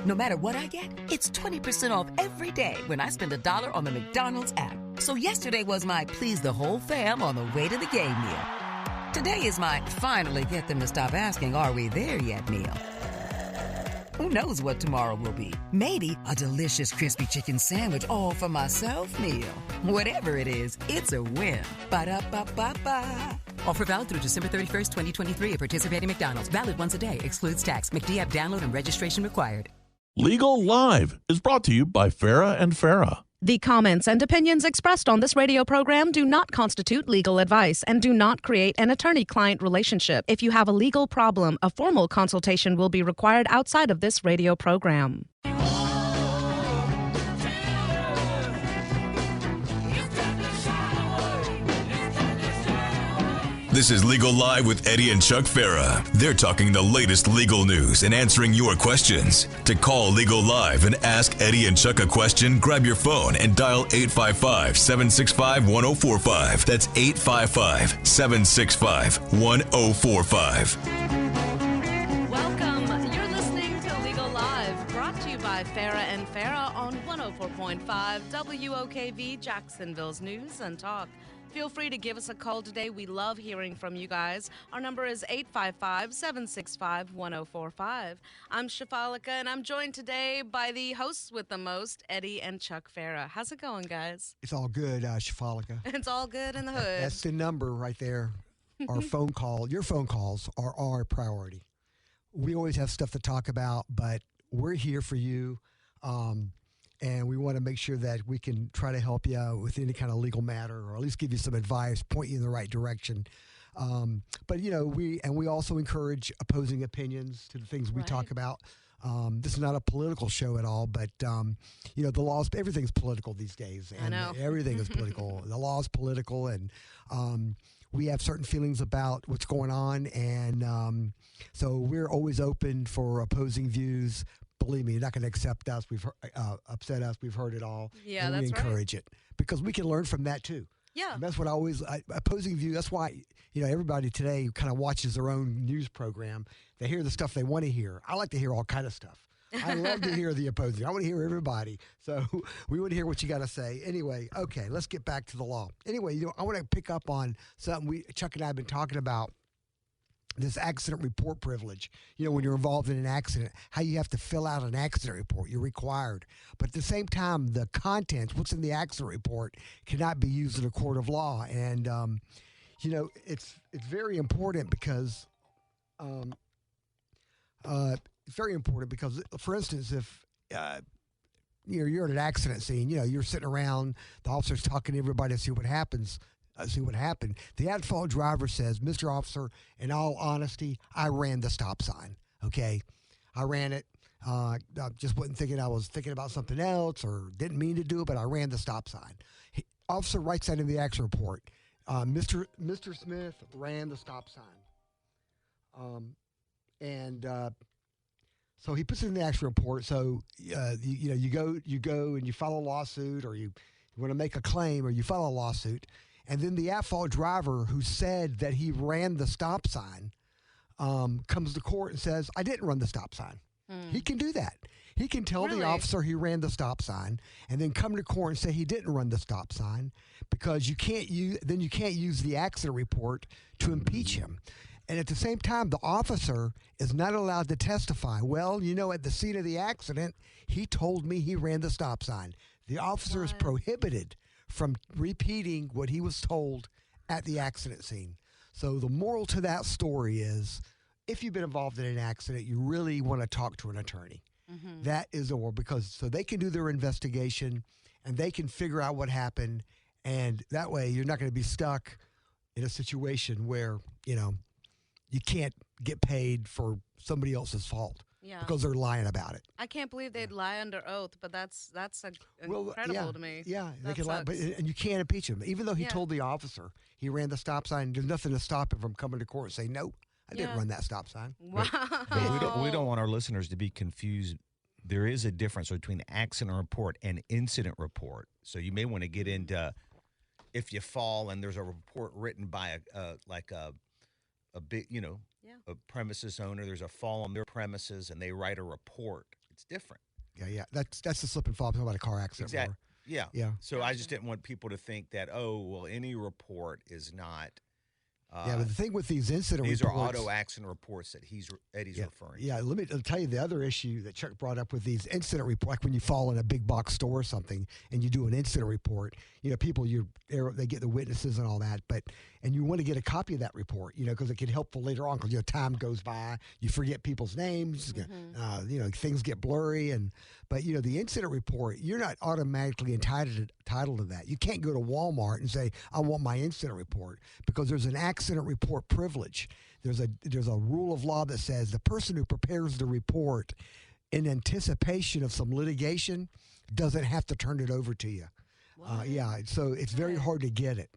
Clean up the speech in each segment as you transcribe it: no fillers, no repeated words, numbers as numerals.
No matter what I get, it's 20% off every day when I spend $1 on the McDonald's app. So yesterday was my please the whole fam on the way to the game meal. Today is my finally get them to stop asking, are we there yet meal. Who knows what tomorrow will be? Maybe a delicious crispy chicken sandwich all for myself meal. Whatever it is, it's a win. Ba-da-ba-ba-ba. Offer valid through December 31st, 2023 at participating McDonald's. Valid once a day. Excludes tax. McD app download and registration required. Legal Live is brought to you by Farah and Farah. The comments and opinions expressed on this radio program do not constitute legal advice and do not create an attorney-client relationship. If you have a legal problem, a formal consultation will be required outside of this radio program. This is Legal Live with Eddie and Chuck Farah. They're talking the latest legal news and answering your questions. To call Legal Live and ask Eddie and Chuck a question, grab your phone and dial 855-765-1045. That's 855-765-1045. Welcome. You're listening to Legal Live, brought to you by Farah and Farah on 104.5 WOKV, Jacksonville's News and Talk. Feel free to give us a call today. We love hearing from you guys. Our number is 855-765-1045. I'm Sheifalika, and I'm joined today by the hosts with the most, Eddie and Chuck Farah. How's it going, guys? It's all good, Sheifalika. It's all good in the hood. That's the number right there. Our phone call, your phone calls are our priority. We always have stuff to talk about, but we're here for you. And we want to make sure that we can try to help you out with any kind of legal matter, or at least give you some advice, point you in the right direction. But you know, we also encourage opposing opinions to the things we talk about. This is not a political show at all, but you know, the laws, everything's political these days, and everything is political. The law is political, and we have certain feelings about what's going on, and so we're always open for opposing views. Believe me, you're not going to accept us. Upset us. We've heard it all. Yeah, and that's we encourage it because we can learn from that too. Yeah, and that's what opposing view. That's why everybody today kind of watches their own news program. They hear the stuff they want to hear. I like to hear all kind of stuff. I love to hear the opposing. I want to hear everybody. So we want to hear what you got to say. Anyway, okay, let's get back to the law. Anyway, I want to pick up on something Chuck and I have been talking about. This accident report privilege, when you're involved in an accident, how you have to fill out an accident report. You're required. But at the same time, the contents, what's in the accident report, cannot be used in a court of law. And, it's very important because, for instance, if you're at an accident scene, you're sitting around, the officer's talking to everybody to see what happens. See what happened. The at-fault driver says, Mr. Officer, in all honesty, I ran the stop sign. Okay, I ran it. I just wasn't thinking. I was thinking about something else, or didn't mean to do it, but I ran the stop sign. Officer writes that in the accident report. Mr. Smith ran the stop sign. So he puts it in the accident report. So you go and you file a lawsuit, or you want to make a claim, or you file a lawsuit. And then the at-fault driver who said that he ran the stop sign comes to court and says, I didn't run the stop sign. He can do that. He can tell the officer he ran the stop sign and then come to court and say he didn't run the stop sign, because you can't use the accident report to impeach him. And at the same time, the officer is not allowed to testify. Well, at the scene of the accident, he told me he ran the stop sign. The officer is prohibited from repeating what he was told at the accident scene. So the moral to that story is, if you've been involved in an accident, you really want to talk to an attorney. Mm-hmm. That is the word, because so they can do their investigation and they can figure out what happened, and that way you're not going to be stuck in a situation where you can't get paid for somebody else's fault. Yeah. Because they're lying about it. I can't believe they'd lie under oath, but that's incredible to me. Yeah, they can lie, and you can't impeach him. Even though he told the officer he ran the stop sign, there's nothing to stop him from coming to court and saying, no, I didn't run that stop sign. Wow. But we don't want our listeners to be confused. There is a difference between accident report and incident report. So you may want to get into, if you fall and there's a report written by a big, a premises owner, there's a fall on their premises and they write a report. it's different. Yeah. That's the slip and fall. I'm talking about a car accident. Exactly. More. Yeah. Yeah. So I just didn't want people to think that, oh, well, any report is not. Yeah, but the thing with these incident these reports, are auto accident reports that Eddie's referring to. Yeah, I'll tell you the other issue that Chuck brought up with these incident reports, like when you fall in a big box store or something and you do an incident report, people, they get the witnesses and all that, and you want to get a copy of that report, because it can help for later on, because time goes by, you forget people's names, things get blurry, but the incident report, you're not automatically entitled to that. You can't go to Walmart and say, I want my incident report, because there's an accident report privilege. There's a rule of law that says the person who prepares the report in anticipation of some litigation doesn't have to turn it over to you. So it's very hard to get it.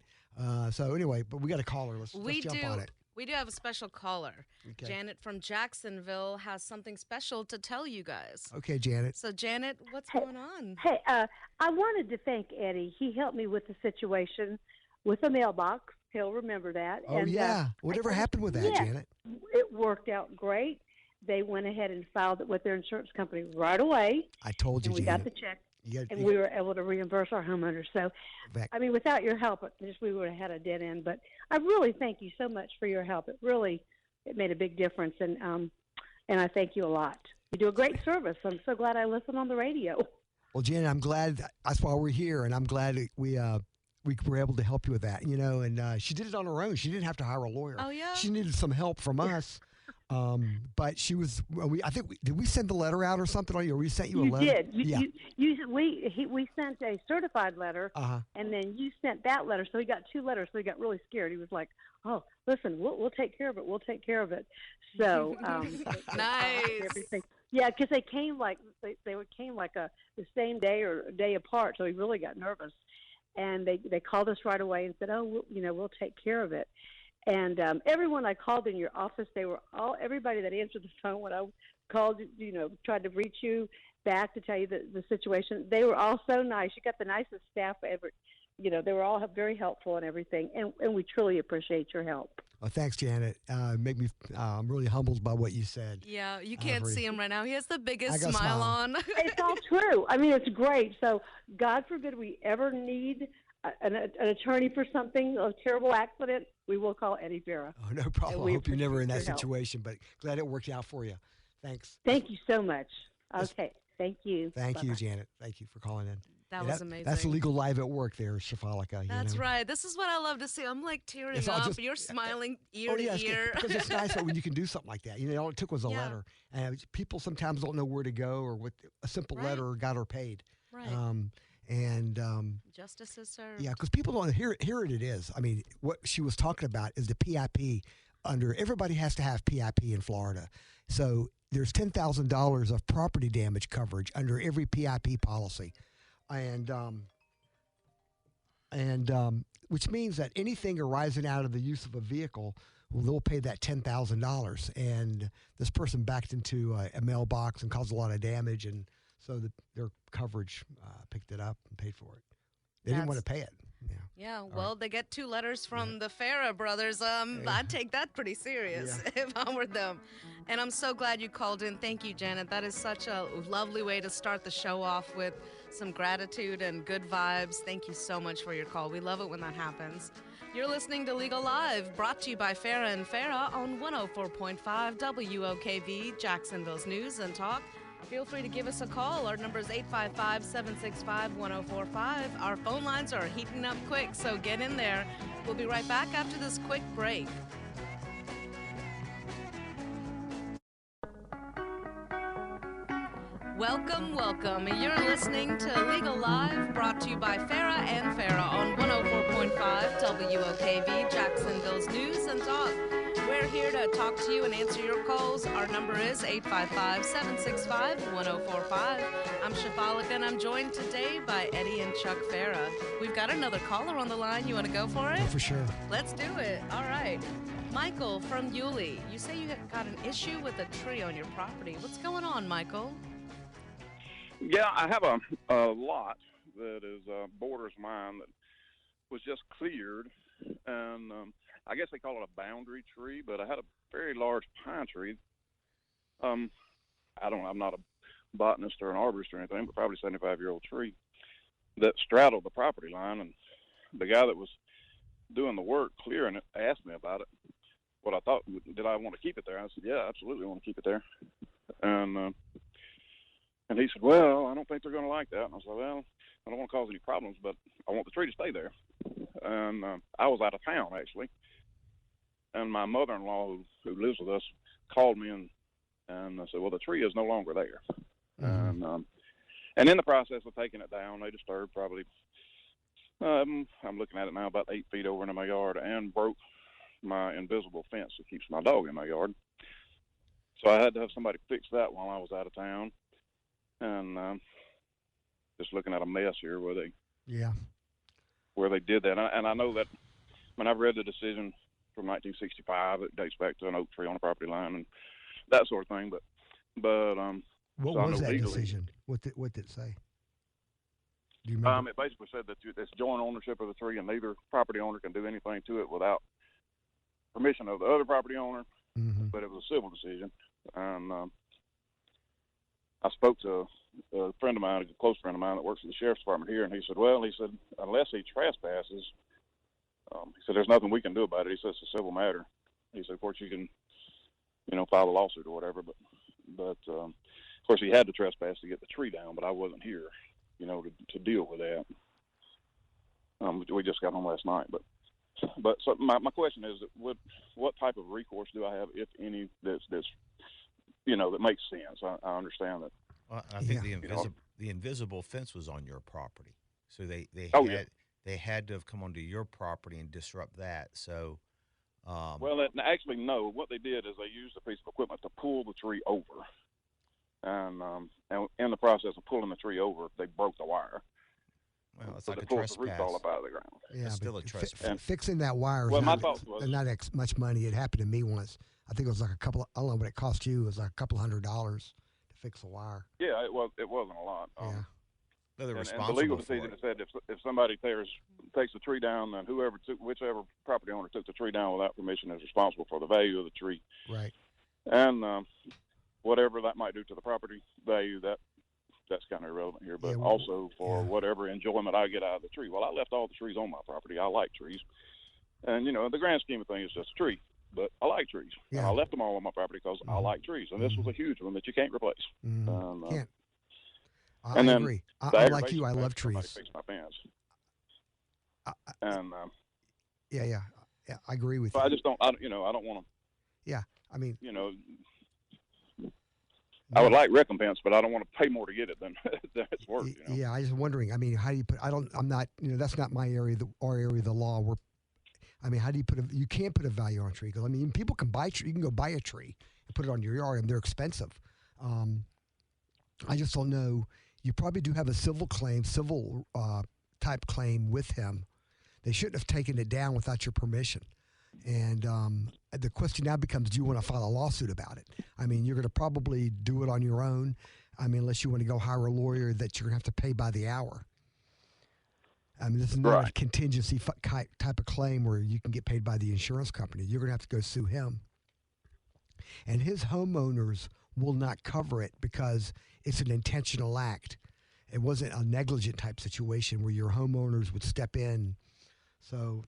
So anyway, but we got a caller. Let's jump on it. We do have a special caller. Okay. Janet from Jacksonville has something special to tell you guys. Okay, Janet. So, Janet, what's going on? Hey, I wanted to thank Eddie. He helped me with the situation with the mailbox. He'll remember that. Oh, yeah. Whatever happened with that, Janet? It worked out great. They went ahead and filed it with their insurance company right away. I told you, and we Janet. got the check. We were able to reimburse our homeowners. So, without your help, we would have had a dead end. But I really thank you so much for your help. It made a big difference, and I thank you a lot. You do a great service. I'm so glad I listen on the radio. Well, Janet, I'm glad that's why we're here, and I'm glad we were able to help you with that. And she did it on her own. She didn't have to hire a lawyer. Oh, yeah? She needed some help from us. But she was. Did we send the letter out or something? Or we sent you a letter? You did. We sent a certified letter, and then you sent that letter. So he got two letters. So he got really scared. He was like, "Oh, listen, we'll take care of it. We'll take care of it." So nice. Everything. Yeah, because they came they came the same day or a day apart. So he really got nervous, and they called us right away and said, "Oh, we'll take care of it." And everyone I called in your office, everybody that answered the phone when I called, tried to reach you back to tell you the situation. They were all so nice. You got the nicest staff ever. They were all very helpful and everything. And we truly appreciate your help. Well, thanks, Janet. I'm really humbled by what you said. Yeah, you can't see him right now. He has the biggest smile on. It's all true. I mean, it's great. So God forbid we ever need an attorney for something, a terrible accident, we will call Eddie Farah. Oh, no problem. I hope you're never in that situation, but glad it worked out for you. Thanks. Thank you so much. Okay. Thank you. Thank you, Janet. Thank you for calling in. That was amazing. That's Legal Live at Work there, Sheifalika. That's right. This is what I love to see. I'm like tearing up. You're smiling ear to ear. Because it's nice when you can do something like that. All it took was a letter. And people sometimes don't know where to go, or with a simple letter got her paid. Right. Justice is served. Yeah, because people don't here it is. I mean, what she was talking about is the PIP. Everybody has to have PIP in Florida, so there's $10,000 of property damage coverage under every PIP policy, and which means that anything arising out of the use of a vehicle, they'll pay that $10,000. And this person backed into a mailbox and caused a lot of damage, and so their coverage picked it up and paid for it. They didn't want to pay it. Yeah. Well, they get two letters from the Farah brothers. I'd take that pretty serious if I were them. And I'm so glad you called in. Thank you, Janet. That is such a lovely way to start the show off with some gratitude and good vibes. Thank you so much for your call. We love it when that happens. You're listening to Legal Live, brought to you by Farah and Farah on 104.5 WOKV, Jacksonville's News and Talk. Feel free to give us a call. Our number is 855-765-1045. Our phone lines are heating up quick, so get in there. We'll be right back after this quick break. Welcome, welcome. You're listening to Legal Live, brought to you by Farah and Farah on 104.5 WOKV, Jacksonville's News and Talk. We're here to talk to you and answer your calls. Our number is 855-765-1045. I'm Sheifalika, and I'm joined today by Eddie and Chuck Farah. We've got another caller on the line. You want to go for it? Oh, for sure. Let's do it. All right. Michael from Yulee, you say you got an issue with a tree on your property. What's going on, Michael? Yeah, I have a lot that is borders mine that was just cleared, and I guess they call it a boundary tree, but I had a very large pine tree. I'm not a botanist or an arborist or anything, but probably 75-year-old tree that straddled the property line. And the guy that was doing the work clearing it asked me about it. What I thought, did I want to keep it there? I said, yeah, absolutely, I want to keep it there. And he said, well, I don't think they're going to like that. And I said, well, I don't want to cause any problems, but I want the tree to stay there. And I was out of town, actually. And my mother-in-law, who lives with us, called me and I said, well, the tree is no longer there. Mm-hmm. And in the process of taking it down, they disturbed probably, I'm looking at it now, about 8 feet over into my yard, and broke my invisible fence that keeps my dog in my yard. So I had to have somebody fix that while I was out of town. And just looking at a mess here where they did that. And I know that when I've read the decision from 1965, it dates back to an oak tree on a property line and that sort of thing. But what so was that legally, decision? What did it say? Do you remember? It basically said that it's joint ownership of the tree, and neither property owner can do anything to it without permission of the other property owner. Mm-hmm. But it was a civil decision. And I spoke to a friend of mine, a close friend of mine that works at the sheriff's department here, and he said, unless he trespasses, he said, there's nothing we can do about it. He said, it's a civil matter. He said, of course, you can, file a lawsuit or whatever, but of course, he had to trespass to get the tree down, but I wasn't here, to deal with that. We just got home last night, but so my question is, what type of recourse do I have, if any, that's that makes sense? I understand that. Well, I think the invisible fence was on your property, so they had to have come onto your property and disrupt that. So, actually, no. What they did is they used a piece of equipment to pull the tree over, and in the process of pulling the tree over, they broke the wire. Well, it's so like they a pulled trespass. the roots all up out of the ground. Yeah, it's still a trespass. Fixing that wire is not much money. It happened to me once. I think it was like I don't know what it cost you. It was like a couple $100 to fix the wire. Yeah, it wasn't a lot. Yeah. No, they're responsible and the legal for decision it. said if somebody takes the tree down, then whichever property owner took the tree down without permission is responsible for the value of the tree. Right. And whatever that might do to the property value, that's kind of irrelevant here. But also for whatever enjoyment I get out of the tree. Well, I left all the trees on my property. I like trees. And, in the grand scheme of things, it's just a tree. But I like trees. Yeah. And I left them all on my property because I like trees. And this was a huge one that you can't replace. Can't. I agree. I like you. I love trees. Fix my fence. Yeah, I agree with you. I just don't. I don't want to. Yeah, I mean. I would like recompense, but I don't want to pay more to get it than it's worth. Yeah, I was wondering. I mean, how do you put? I'm not. That's not my area. Our area of the law. How do you put you can't put a value on a tree, because people can buy tree. You can go buy a tree and put it on your yard, and they're expensive. I just don't know. You probably do have a civil type claim with him. They shouldn't have taken it down without your permission. And the question now becomes, do you want to file a lawsuit about it? You're going to probably do it on your own. Unless you want to go hire a lawyer that you're going to have to pay by the hour. This is not a contingency type of claim where you can get paid by the insurance company. You're going to have to go sue him. And his homeowners will not cover it because it's an intentional act. It wasn't a negligent type situation where your homeowners would step in. So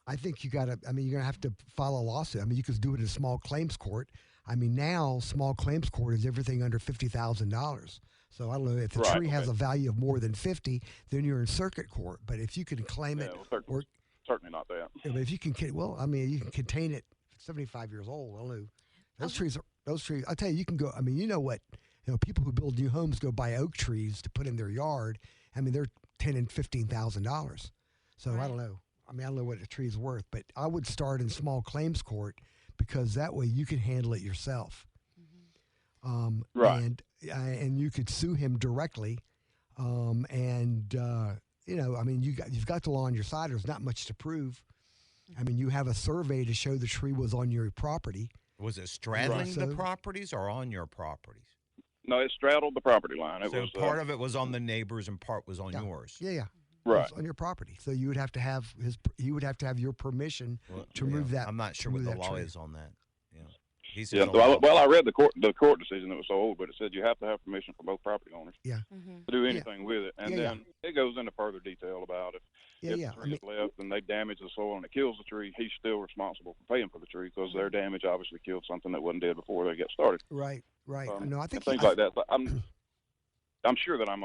I think you're going to have to file a lawsuit. You could do it in a small claims court. Now small claims court is everything under $50,000. So I don't know if the tree has a value of more than 50, then you're in circuit court. But if you can claim it, certainly not that. If you can, you can contain it. 75 years old. I don't know. Those trees. I tell you, you can go. People who build new homes go buy oak trees to put in their yard. They're $10,000 and $15,000. So I don't know. I don't know what a tree's worth, but I would start in small claims court because that way you can handle it yourself. Right. And you could sue him directly. You've got the law on your side. There's not much to prove. You have a survey to show the tree was on your property. Was it straddling the properties or on your properties? No, it straddled the property line. Part of it was on the neighbors and part was on yours. Yeah. Right. On your property. So you would have to have your permission to remove that. I'm not sure what the law is on that. Yeah. He says, Yeah. Well, I read the court decision that was so old, but it said you have to have permission from both property owners Yeah. to do anything with it, and then it goes into further detail about if the tree is left and they damage the soil and it kills the tree, he's still responsible for paying for the tree because their damage obviously killed something that wasn't dead before they got started. Right. No, I think things like that. But I'm sure that I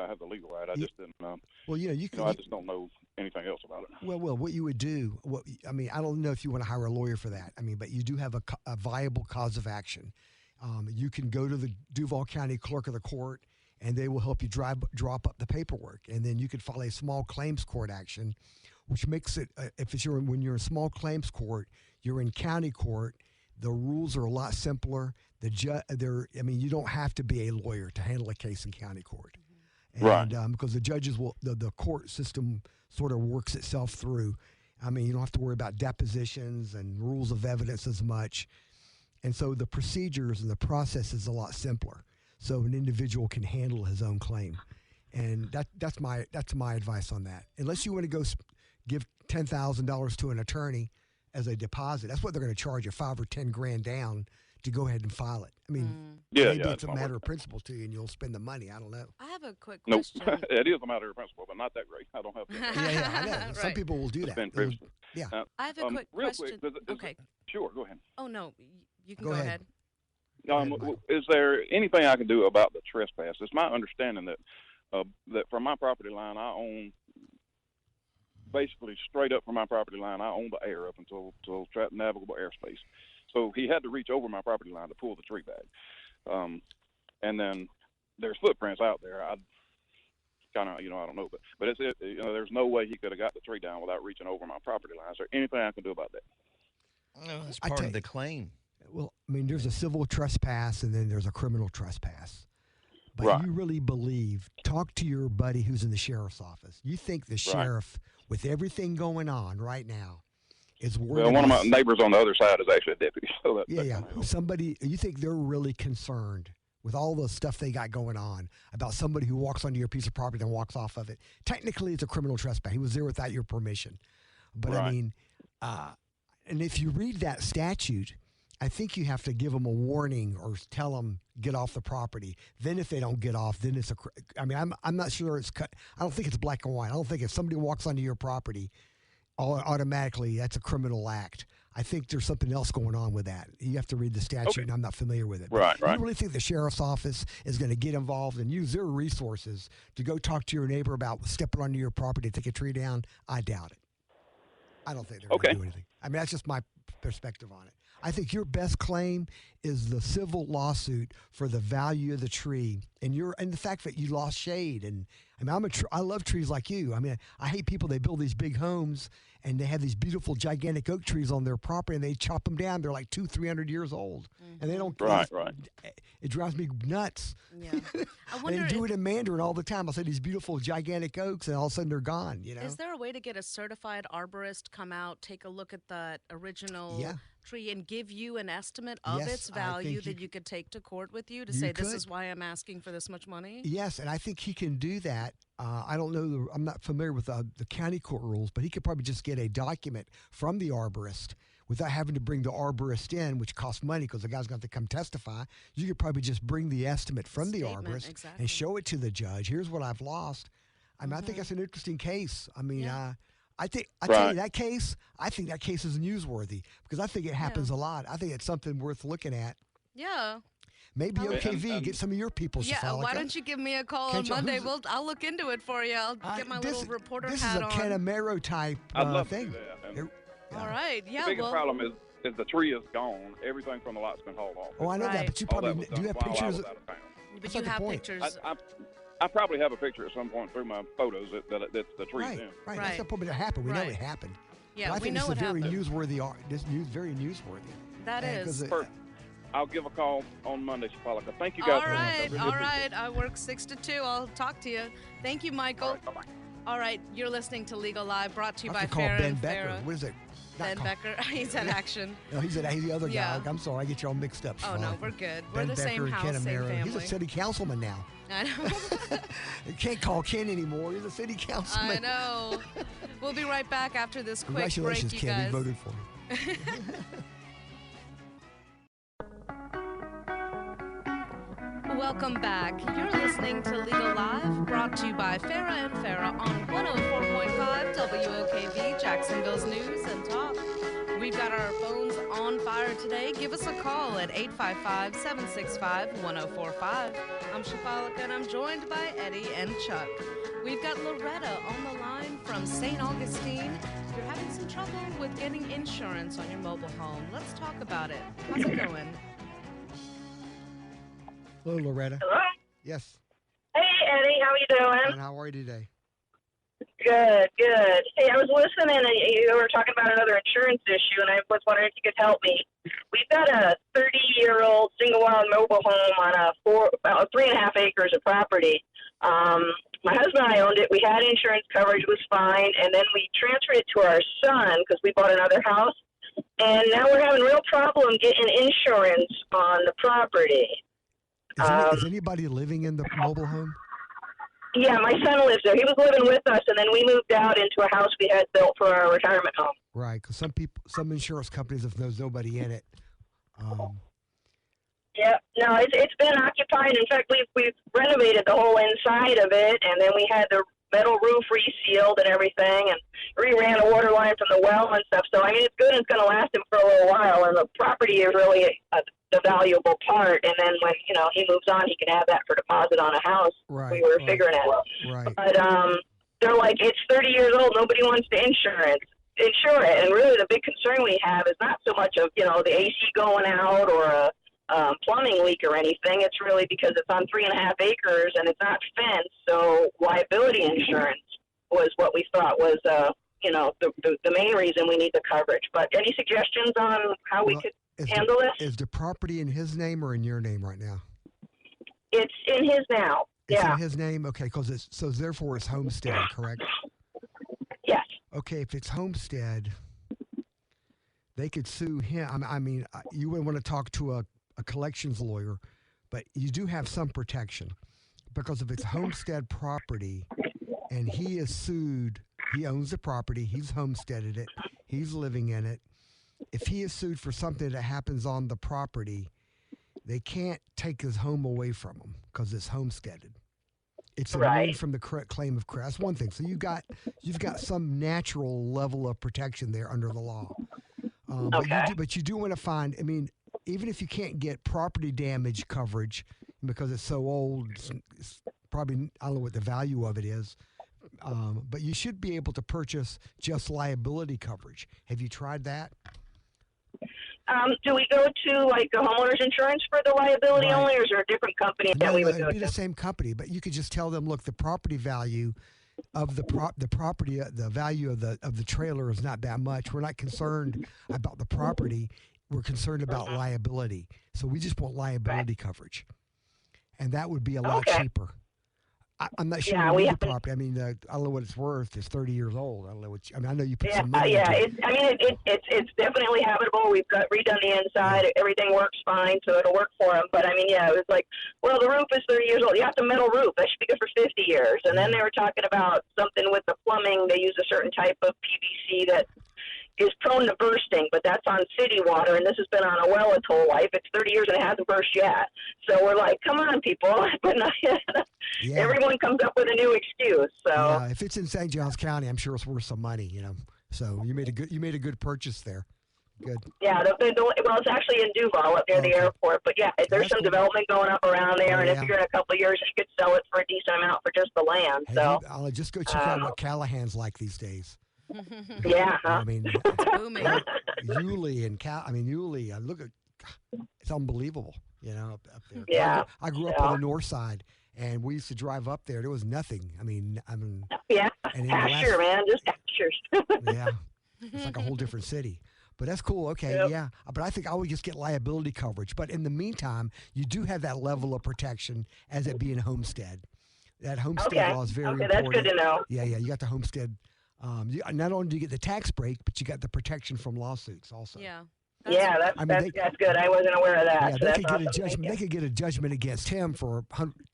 have the legal right. I just didn't. Well, I just don't know anything else about it. Well, what you would do? I don't know if you want to hire a lawyer for that. But you do have a viable cause of action. You can go to the Duval County Clerk of the Court, and they will help you drop up the paperwork, and then you could file a small claims court action, which makes it when you're in small claims court, you're in county court. The rules are a lot simpler. You don't have to be a lawyer to handle a case in county court, and because the judges the court system sort of works itself through. You don't have to worry about depositions and rules of evidence as much, and so the procedures and the process is a lot simpler. So an individual can handle his own claim, and that's my advice on that. Unless you want to go give $10,000 to an attorney as a deposit, that's what they're going to charge you, $5 or $10,000 down to go ahead and file it. Maybe it's a matter of principle to you, and you'll spend the money. I don't know. I have a quick question. No, it is a matter of principle, but not that great. I don't have to. I know. Right. Some people will do that. I have a quick question. Okay. Sure, go ahead. Oh, no. You can go ahead. Is there anything I can do about the trespass? It's my understanding that from my property line, I own basically straight up from my property line, I own the air up until navigable airspace. So he had to reach over my property line to pull the tree back. And then there's footprints out there. I kind of, I don't know, but it's there's no way he could have got the tree down without reaching over my property line. Is there anything I can do about that? That's part of the claim. Well, there's a civil trespass and then there's a criminal trespass. But you really talk to your buddy who's in the sheriff's office. You think the sheriff, with everything going on right now, is worried one of my neighbors on the other side is actually a deputy. So somebody, you think they're really concerned with all the stuff they got going on about somebody who walks onto your piece of property and walks off of it. Technically, it's a criminal trespass. He was there without your permission. But and if you read that statute, I think you have to give them a warning or tell them get off the property. Then if they don't get off, then it's I'm not sure it's cut. I don't think it's black and white. I don't think if somebody walks onto your property, automatically that's a criminal act. I think there's something else going on with that. You have to read the statute, and I'm not familiar with it. Right. You really think the sheriff's office is going to get involved and use their resources to go talk to your neighbor about stepping onto your property to take a tree down? I doubt it. I don't think they're going to do anything. That's just my perspective on it. I think your best claim is the civil lawsuit for the value of the tree and the fact that you lost shade. And I love trees like you. I hate people. They build these big homes and they have these beautiful gigantic oak trees on their property and they chop them down. They're like 200-300 years old, and they don't. Right. It drives me nuts. Yeah, I wonder. They do it in Mandarin all the time. I'll say these beautiful gigantic oaks, and all of a sudden they're gone. Is there a way to get a certified arborist come out, take a look at that original tree, and give you an estimate of its value that you could take to court with you to say this is why I'm asking for this much money? Yes, and I think he can do that. I don't know. I'm not familiar with the county court rules, but he could probably just get a document from the arborist without having to bring the arborist in, which costs money because the guy's going to have to come testify. You could probably just bring the estimate from the arborist and show it to the judge. Here's what I've lost. I think that's an interesting case. I tell you that case. I think that case is newsworthy because I think it happens a lot. I think it's something worth looking at. Yeah. Maybe OKV, get some of your people. Yeah, why don't you give me a call on Monday? I'll look into it for you. I'll get my little reporter hat on. This is a Canamero type I'd love thing. To do that. All right, The biggest problem is the tree is gone. Everything from the lot's been hauled off. Oh, I know that, but you probably do you have pictures? But you have pictures. I probably have a picture at some point through my photos that the tree's in. Right. That's not probably happened. We know it happened. Yeah, but I think we know it's a very happened. newsworthy. Very newsworthy. That is. I'll give a call on Monday, Sheifalika. Thank you guys. All right. I work 6 to 2. I'll talk to you. Thank you, Michael. All right, bye-bye. All right, you're listening to Legal Live, brought to you by call Farah Ben and Becker. Farah. What is it? Ben Becker. He's at Action. No, he's the other guy. Yeah. I'm sorry, I get you all mixed up. Oh, no, we're good. We're Ben the Becker same and house, same Canamero. family. He's a city councilman now. I know. You can't call Ken anymore. He's a city councilman. I know. We'll be right back after this quick break, Congratulations, you Ken. guys. He voted for me. Welcome back. You're listening to Legal Live, brought to you by Farah and Farah on 104.5 WOKV, Jacksonville's News and Talk. We've got our phones on fire today. Give us a call at 855-765-1045. I'm Sheifalika, and I'm joined by Eddie and Chuck. We've got Loretta on the line from St. Augustine. You're having some trouble with getting insurance on your mobile home. Let's talk about it. How's it going? Hello, Loretta. Hello? Yes. Hey, Eddie, how you doing? And how are you today? Good, good. Hey, I was listening, and you were talking about another insurance issue, and I was wondering if you could help me. We've got a 30-year-old single-wide mobile home on about 3.5 acres of property. My husband and I owned it. We had insurance coverage, was fine, and then we transferred it to our son because we bought another house, and now we're having real problem getting insurance on the property. Is anybody living in the mobile home? Yeah, my son lives there. He was living with us, and then we moved out into a house we had built for our retirement home. Right, because some insurance companies, if there's nobody in it. Yeah, no, it's been occupied. In fact, we've renovated the whole inside of it, and then we had the metal roof resealed and everything, and re-ran a water line from the well and stuff. So, I mean, it's good, and it's going to last him for a little while, and the property is really the valuable part. And then when, he moves on, he can have that for deposit on a house. Right. We were figuring it. Right. But they're like, it's 30 years old. Nobody wants to insure it. And really the big concern we have is not so much of, the AC going out or a plumbing leak or anything. It's really because it's on 3.5 acres and it's not fenced. So liability insurance was what we thought was, the main reason we need the coverage. But any suggestions on how we could handle this? Is the property in his name or in your name right now? It's in his now. It's in his name? Okay, so therefore it's homestead, correct? Yes. Okay, if it's homestead, they could sue him. I mean, you would want to talk to a collections lawyer, but you do have some protection because if it's homestead property and he is sued, he owns the property, he's homesteaded it, he's living in it. If he is sued for something that happens on the property, they can't take his home away from him because it's homesteaded. It's immune from the claim of credit. That's one thing. So you've got some natural level of protection there under the law. But you do want to find. I mean, even if you can't get property damage coverage because it's so old, it's probably, I don't know what the value of it is. But you should be able to purchase just liability coverage. Have you tried that? Do we go to like a homeowner's insurance for the liability only, or is there a different company that we would go to? It'd be the same company, but you could just tell them, look, the property value of the property, the value of the trailer is not that much. We're not concerned about the property. We're concerned about liability. So we just want liability coverage, and that would be a lot cheaper. I'm not sure you need the property. I mean, I don't know what it's worth. It's 30 years old. I don't know I know you put some money into it. It's definitely habitable. We've got redone the inside. Yeah. Everything works fine, so it'll work for them. But, I mean, it was like, well, the roof is 30 years old. You have the metal roof. That should be good for 50 years. And then they were talking about something with the plumbing. They use a certain type of PVC that is prone to bursting, but that's on city water, and this has been on a well its whole life. It's 30 years and it hasn't burst yet. So we're like, come on, people. But everyone comes up with a new excuse. So yeah, if it's in St. Johns County, I'm sure it's worth some money, So you made a good purchase there. Good. Yeah, well, it's actually in Duval up near the airport. But yeah, there's some development going up around there, and if you're in a couple of years, you could sell it for a decent amount for just the land. I'll just go check out what Callahan's like these days. Yeah, I mean, it's booming. Yulee and Yulee. Look at, it's unbelievable. Up there. Yeah, I grew up on the north side, and we used to drive up there. There was nothing. I mean, yeah, pasture, man, just pastures. Yeah, it's like a whole different city. But that's cool. Okay, yeah. But I think I would just get liability coverage. But in the meantime, you do have that level of protection as it being homestead. That homestead law is very important. That's good to know. Yeah. You got the homestead. Not only do you get the tax break, but you got the protection from lawsuits also. Yeah. That's good. I wasn't aware of that. Yeah, so they could get a judgment. They could get a judgment against him for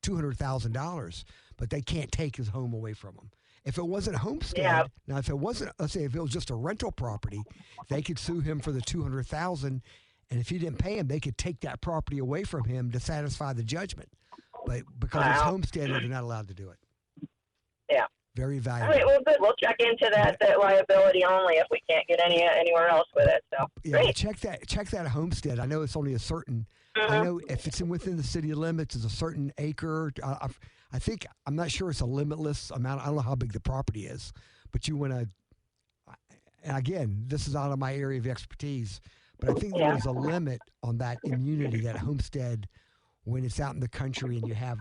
$200,000, but they can't take his home away from him. If it wasn't homestead, now if it wasn't, let's say if it was just a rental property, they could sue him for the $200,000, and if he didn't pay him, they could take that property away from him to satisfy the judgment. but because it's homesteaded, they're not allowed to do it. Yeah. Very All valuable. right, well, good. We'll check into that liability only if we can't get anywhere else with it. So Yeah, great. check that homestead. I know it's only a certain. I know if it's within the city limits, it's a certain acre. I think I'm not sure it's a limitless amount. I don't know how big the property is, but you want to. And again, this is out of my area of expertise, but I think there's a limit on that immunity, that homestead, when it's out in the country and you have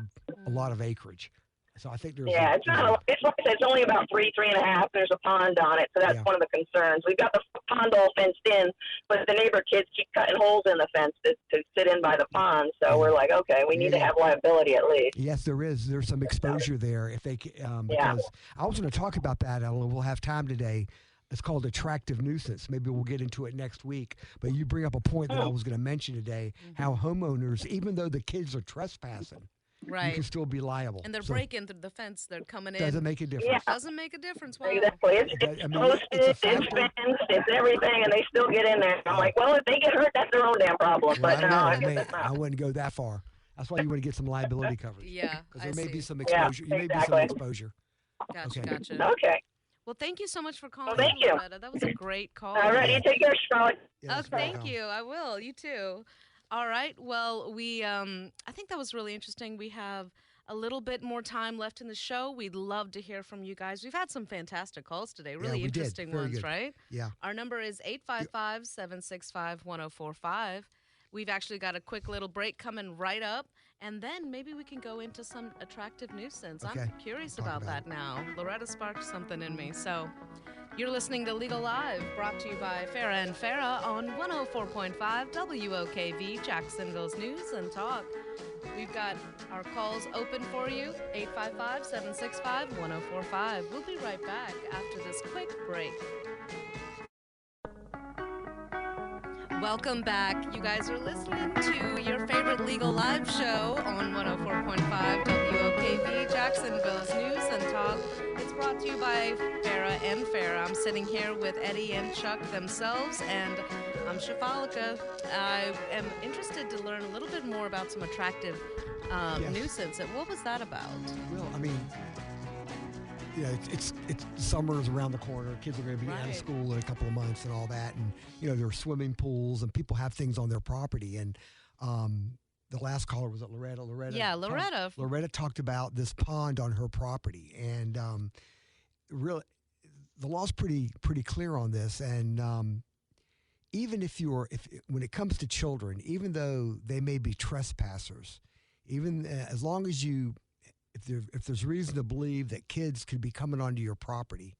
a lot of acreage. So I think there's. Yeah, it's not. It's like I said, it's only about 3.5. There's a pond on it, so that's one of the concerns. We've got the pond all fenced in, but the neighbor kids keep cutting holes in the fence to sit in by the pond. So we're like, okay, we need to have liability at least. Yes, there is. There's some exposure there if they because I was going to talk about that. I don't know. We'll have time today. It's called attractive nuisance. Maybe we'll get into it next week. But you bring up a point that I was going to mention today: how homeowners, even though the kids are trespassing. Right. You can still be liable. And they're breaking through the fence. They're coming in. Doesn't make a difference. Yeah. Doesn't make a difference. Wow. Exactly. It's posted, it's fenced, it's everything, and they still get in there. I'm like, well, if they get hurt, that's their own damn problem. Well, But no, I guess it's not. I wouldn't go that far. That's why you want to get some liability coverage. Yeah, Because there may be some Yeah, exposure. You may be some exactly. exposure. Gotcha, Okay. gotcha. Okay. Well, thank you so much for calling. Well, thank you. Loretta. That was a great call. All right, you take care, Charlotte. Yeah, Oh, thank you. I will. You too. All right. Well, I think that was really interesting. We have a little bit more time left in the show. We'd love to hear from you guys. We've had some fantastic calls today. Really we did. interesting Very ones, good. right? Yeah. Our number is 855-765-1045. We've actually got a quick little break coming right up, and then maybe we can go into some attractive nuisance. Okay. I'm curious Talk about about that now. Loretta sparked something in me. So you're listening to Legal Live, brought to you by Farah and Farah on 104.5 WOKV, Jacksonville's News and Talk. We've got our calls open for you, 855-765-1045. We'll be right back after this quick break. Welcome back. You guys are listening to your favorite Legal Live show on 104.5 WOKV, Jacksonville's News and Talk. It's brought to you by Farah and Farah. I'm sitting here with Eddie and Chuck themselves, and I'm Sheifalika. I am interested to learn a little bit more about some attractive nuisance. What was that about? Well, I mean, it's summer's around the corner. Kids are going to be out of school in a couple of months and all that. And, there are swimming pools and people have things on their property. And the last caller was Loretta. Yeah, Loretta. Loretta talked about this pond on her property. And really, the law's pretty clear on this. And even when it comes to children, even though they may be trespassers, even as long as if there's reason to believe that kids could be coming onto your property,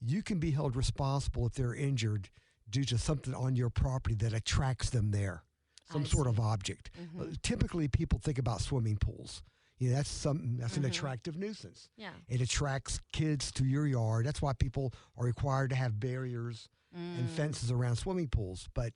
you can be held responsible if they're injured due to something on your property that attracts them there, some sort of object. Mm-hmm. Typically, people think about swimming pools. That's an attractive nuisance. Yeah. It attracts kids to your yard. That's why people are required to have barriers and fences around swimming pools. But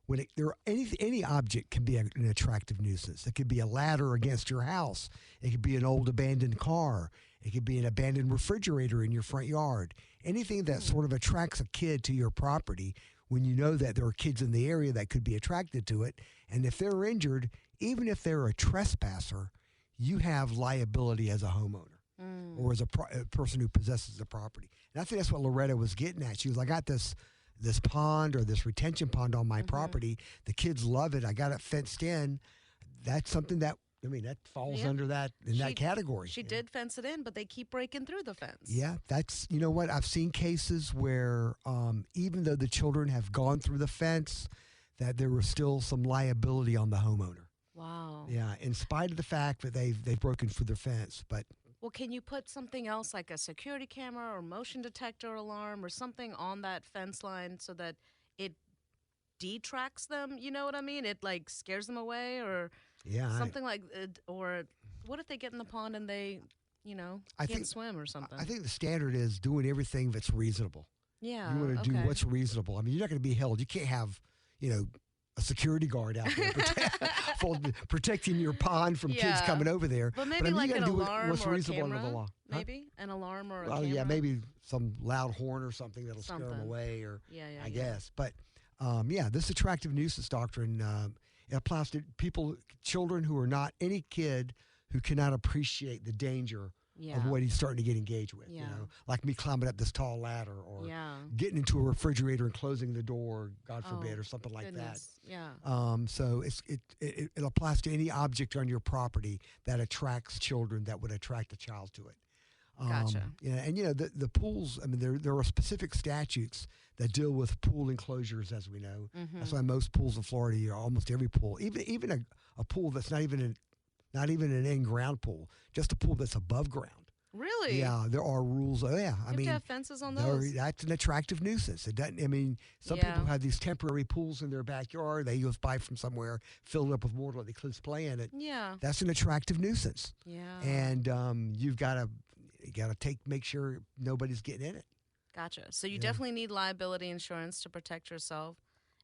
when any object can be an attractive nuisance. It could be a ladder against your house. It could be an old abandoned car. It could be an abandoned refrigerator in your front yard. Anything that sort of attracts a kid to your property when you know that there are kids in the area that could be attracted to it. And if they're injured, even if they're a trespasser, you have liability as a homeowner or as a person who possesses the property. And I think that's what Loretta was getting at. She was like, I got this pond or this retention pond on my property. The kids love it. I got it fenced in. That's something that falls under that category. She did fence it in, but they keep breaking through the fence. Yeah, you know what? I've seen cases where even though the children have gone through the fence, that there was still some liability on the homeowner. Wow. Yeah, in spite of the fact that they've broken through the fence, but. Well, can you put something else like a security camera or motion detector alarm or something on that fence line so that it detracts them? You know what I mean? It scares them away or something like it. Or what if they get in the pond and they, can't swim or something? I think the standard is doing everything that's reasonable. Yeah. You want to do what's reasonable. I mean, you're not going to be held. You can't have, a security guard out there protecting your pond from kids coming over there. But maybe you like gotta an do alarm what's or a reasonable camera? under the law. Huh? Maybe an alarm or a Well, camera? yeah, maybe some loud horn or something that'll scare them away or I guess. But, this attractive nuisance doctrine, it applies to children who are not any kid who cannot appreciate the danger Yeah. of what he's starting to get engaged with. You Yeah. know, like me climbing up this tall ladder, or Yeah. getting into a refrigerator and closing the door, God forbid, Oh, or something like goodness. Yeah. that. So it applies to any object on your property that attracts children, that would attract a child to it. Gotcha. Yeah, and the pools. I mean, there are specific statutes that deal with pool enclosures, as we know. Mm-hmm. That's why most pools in Florida, almost every pool, even a pool that's not even an in-ground pool, just a pool that's above ground. Really? Yeah, there are rules. Oh, yeah, You have to have fences on there- those. that's an attractive nuisance. It doesn't. I mean, some Yeah. people have these temporary pools in their backyard. They just buy from somewhere, fill it up with water, let the kids play in it. Yeah. That's an attractive nuisance. Yeah. And you've got to make sure nobody's getting in it. Gotcha. So you Yeah. definitely need liability insurance to protect yourself.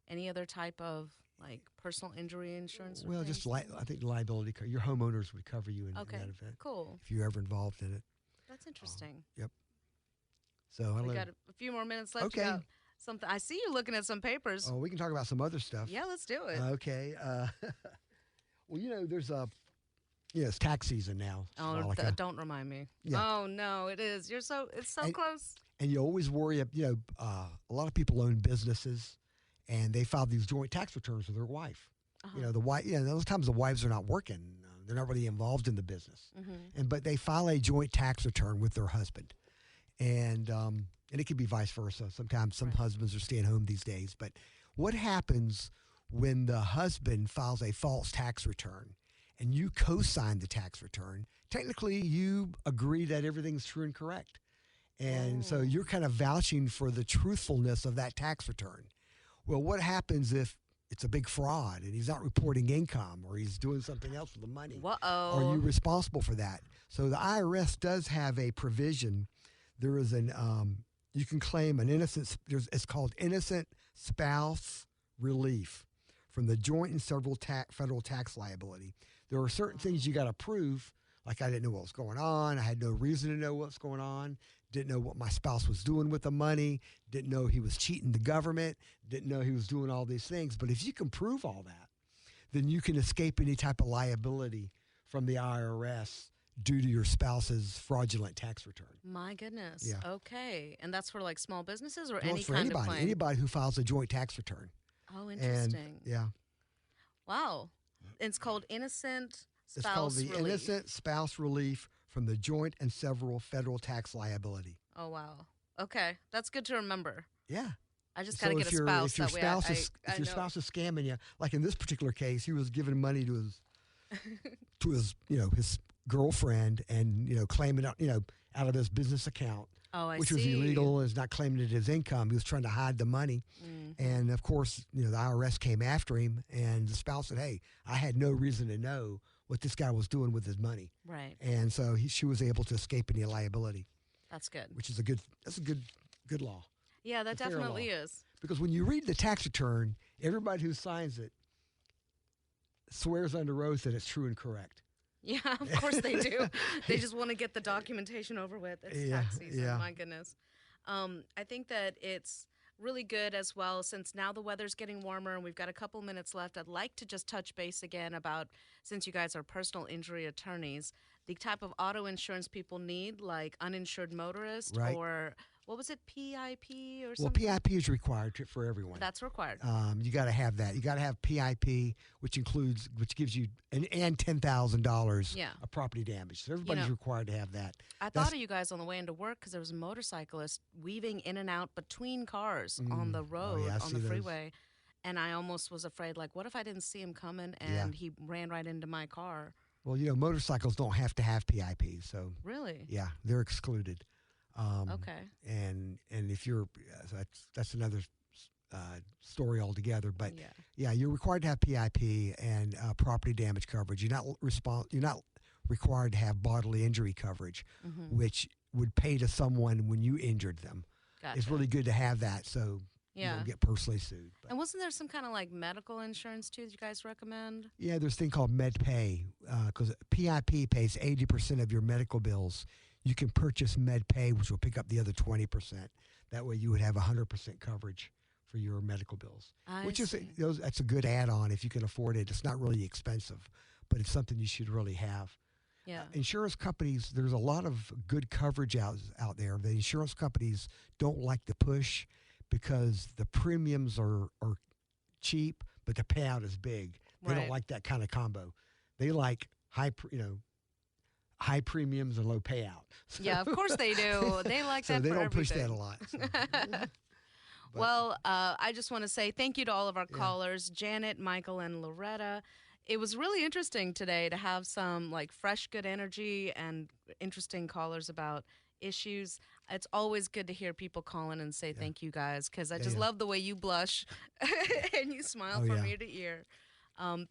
Any other type of like personal injury insurance? or Well, just things? I think liability. Your homeowners would cover you in Okay. that event Cool. if you're ever involved in it. That's interesting. Yep. So I We don't got know. a few more minutes left. Okay. You got something. I see you looking at some papers. Oh, we can talk about some other stuff. Yeah, let's do it. Okay. Well, there's it's tax season now. Oh, Sheifalika. don't remind me. Yeah. Oh no, it is. It's so And- close. And you always worry, a lot of people own businesses, and they file these joint tax returns with their wife. Uh-huh. The wife, those times the wives are not working; they're not really involved in the business, but they file a joint tax return with their husband, and it could be vice versa. Sometimes some husbands are staying home these days. But what happens when the husband files a false tax return, and you co-sign the tax return? Technically, you agree that everything's true and correct. And so you're kind of vouching for the truthfulness of that tax return. Well, what happens if it's a big fraud and he's not reporting income, or he's doing something else with the money? Uh-oh. Are you responsible for that? So the IRS does have a provision. There is you can claim it's called innocent spouse relief from the joint and several federal tax liability. There are certain things you got to prove, like I didn't know what was going on. I had no reason to know what's going on. Didn't know what my spouse was doing with the money. Didn't know he was cheating the government. Didn't know he was doing all these things. But if you can prove all that, then you can escape any type of liability from the IRS due to your spouse's fraudulent tax return. My goodness. Yeah. Okay. And that's for like small businesses or Well, any it's for kind anybody, of claim? anybody who files a joint tax return. Oh, interesting. And yeah, Wow. It's called innocent it's called spouse the relief. innocent spouse relief from the joint and several federal tax liability. Oh, wow. Okay. That's good to remember. Yeah. I just got to get a if spouse. your that way spouse I if your know. spouse is scamming you, like in this particular case, he was giving money to his his girlfriend, and claiming out of his business account, Oh, I which see. was illegal, and is not claiming it as income. He was trying to hide the money, and of course, the IRS came after him, and the spouse said, "Hey, I had no reason to know what this guy was doing with his money," Right. and so she was able to escape any liability, That's good. which is a good law. Yeah, that a fair definitely law. is. Because when you read the tax return, everybody who signs it swears under oath that it's true and correct. Yeah, of course they do. They just want to get the documentation over with. It's tax season. yeah. My goodness. I think that it's really good as well, since now the weather's getting warmer and we've got a couple minutes left. I'd like to just touch base again about, since you guys are personal injury attorneys, the type of auto insurance people need, like uninsured motorist, Right. or what was it, PIP or Well, something? PIP is required for everyone. That's required. You got to have that. You got to have PIP, which gives you and $10,000 Yeah. of property damage. So everybody's required to have that. I thought of you guys on the way into work because there was a motorcyclist weaving in and out between cars on the road, yeah, I on see the those. freeway. And I almost was afraid, like, what if I didn't see him coming and he ran right into my car? Well, motorcycles don't have to have PIP, so Really? yeah, they're excluded. Okay. And if you're that's another story altogether. But Yeah. you're required to have PIP and property damage coverage. You're not required to have bodily injury coverage, which would pay to someone when you injured them. Gotcha. It's really good to have that, so you Yeah. don't get personally sued. But And wasn't there some kind of like medical insurance too that you guys recommend? yeah, there's a thing called MedPay, because PIP pays 80% of your medical bills. You can purchase MedPay, which will pick up the other 20%. That way you would have 100% coverage for your medical bills, that's a good add-on if you can afford it. It's not really expensive, but it's something you should really have. Yeah. Insurance companies, there's a lot of good coverage out there. The insurance companies don't like to push because the premiums are cheap, but the payout is big. They don't like that kind of combo. They like high premiums and low payout. So, yeah, of course they do. They like so that. they for don't everything. push that a lot. So. Well, I just want to say thank you to all of our callers, Janet, Michael, and Loretta. It was really interesting today to have some like fresh, good energy and interesting callers about issues. It's always good to hear people call in and say thank you guys, because I just love the way you blush and you smile from ear to ear.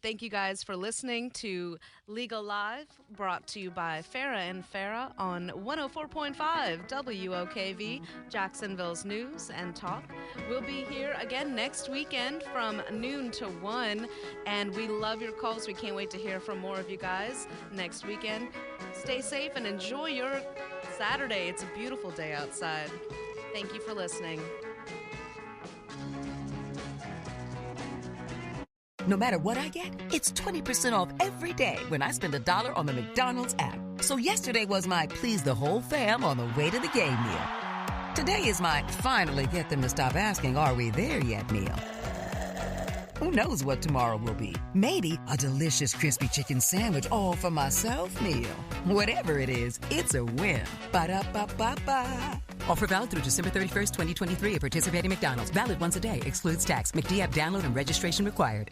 Thank you guys for listening to Legal Live, brought to you by Farah and Farah on 104.5 WOKV, Jacksonville's News and Talk. We'll be here again next weekend from noon to 1, and we love your calls. We can't wait to hear from more of you guys next weekend. Stay safe and enjoy your Saturday. It's a beautiful day outside. Thank you for listening. No matter what I get, it's 20% off every day when I spend $1 on the McDonald's app. So yesterday was my please the whole fam on the way to the game meal. Today is my finally get them to stop asking, are we there yet meal. Who knows what tomorrow will be? Maybe a delicious crispy chicken sandwich all for myself meal. Whatever it is, it's a win. Ba-da-ba-ba-ba. Offer valid through December 31st, 2023 at participating McDonald's. Valid once a day. Excludes tax. McD app download and registration required.